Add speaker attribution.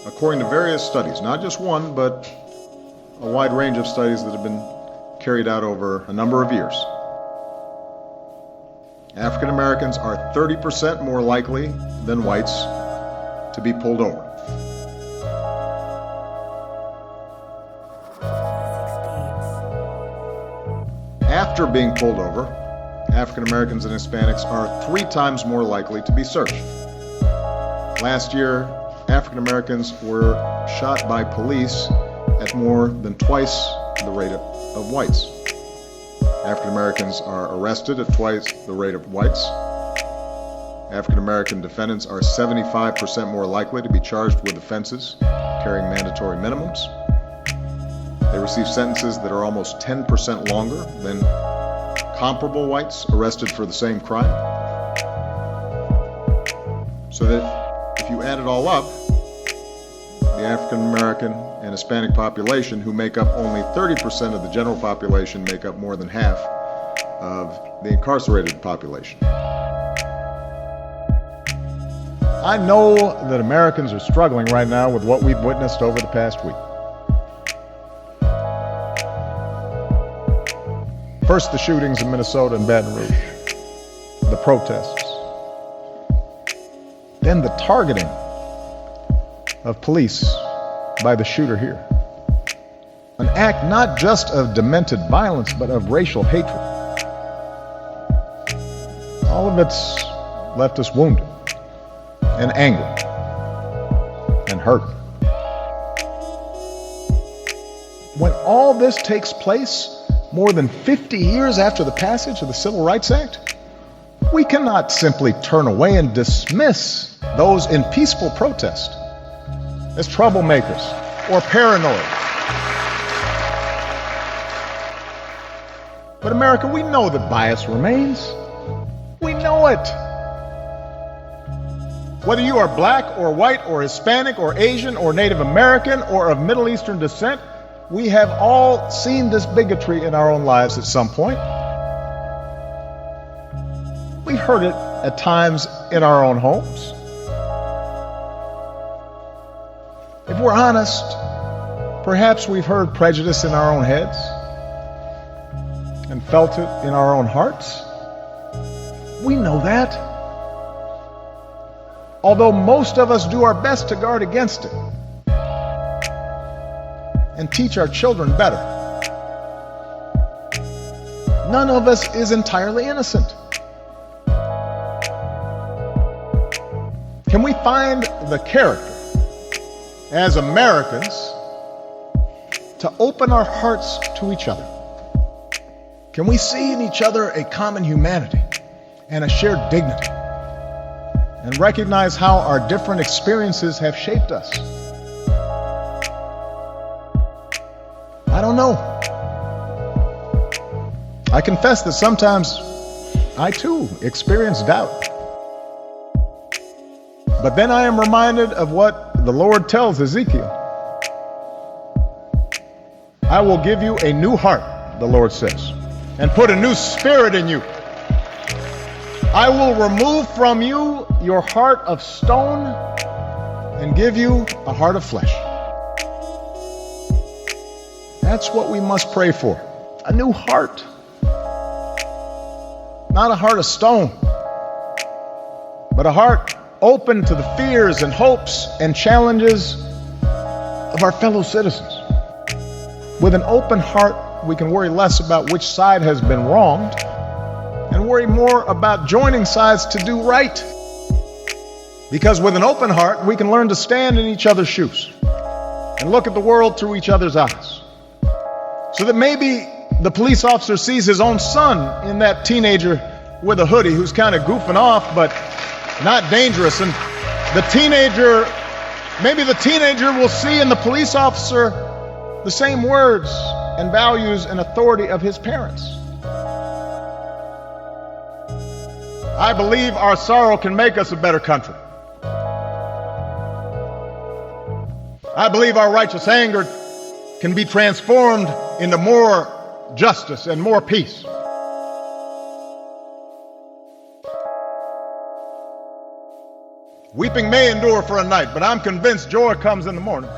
Speaker 1: according to various studies, not just one, but a wide range of studies that have been carried out over a number of years, African Americans are 30% more likely than whites to be pulled over. After being pulled over, African Americans and Hispanics are 3 times more likely to be searched. Last year, African Americans were shot by police at more than twice the rate of whites. African Americans are arrested at twice the rate of whites. African American defendants are 75% more likely to be charged with offenses carrying mandatory minimums. They receive sentences that are almost 10% longer than comparable whites arrested for the same crime. So that if you add it all up, the African American and Hispanic population, who make up only 30% of the general population, make up more than half of the incarcerated population. I know that Americans are struggling right now with what we've witnessed over the past week. First, the shootings in Minnesota and Baton Rouge, the protests, then the targeting of police by the shooter here. An act not just of demented violence, but of racial hatred. All of it's left us wounded and angry and hurt. When all this takes place, more than 50 years after the passage of the Civil Rights Act, we cannot simply turn away and dismiss those in peaceful protest as troublemakers or paranoid. But America, we know that bias remains. We know it. Whether you are black or white or Hispanic or Asian or Native American or of Middle Eastern descent, we have all seen this bigotry in our own lives at some point. We heard it at times in our own homes. If we're honest, perhaps we've heard prejudice in our own heads and felt it in our own hearts. We know that. Although most of us do our best to guard against it and teach our children better, none of us is entirely innocent. Can we find the character as Americans to open our hearts to each other? Can we see in each other a common humanity and a shared dignity, and recognize how our different experiences have shaped us? I don't know. I confess that sometimes I too experience doubt. But then I am reminded of what the Lord tells Ezekiel. I will give you a new heart, the Lord says, and put a new spirit in you. I will remove from you your heart of stone and give you a heart of flesh. That's what we must pray for. A new heart. Not a heart of stone, but a heart open to the fears and hopes and challenges of our fellow citizens. With an open heart, we can worry less about which side has been wronged and worry more about joining sides to do right. Because with an open heart, we can learn to stand in each other's shoes and look at the world through each other's eyes. So that maybe the police officer sees his own son in that teenager with a hoodie who's kind of goofing off, but not dangerous. And maybe the teenager will see in the police officer the same words and values and authority of his parents. I believe our sorrow can make us a better country. I believe our righteous anger can be transformed into more justice and more peace. Weeping may endure for a night, but I'm convinced joy comes in the morning.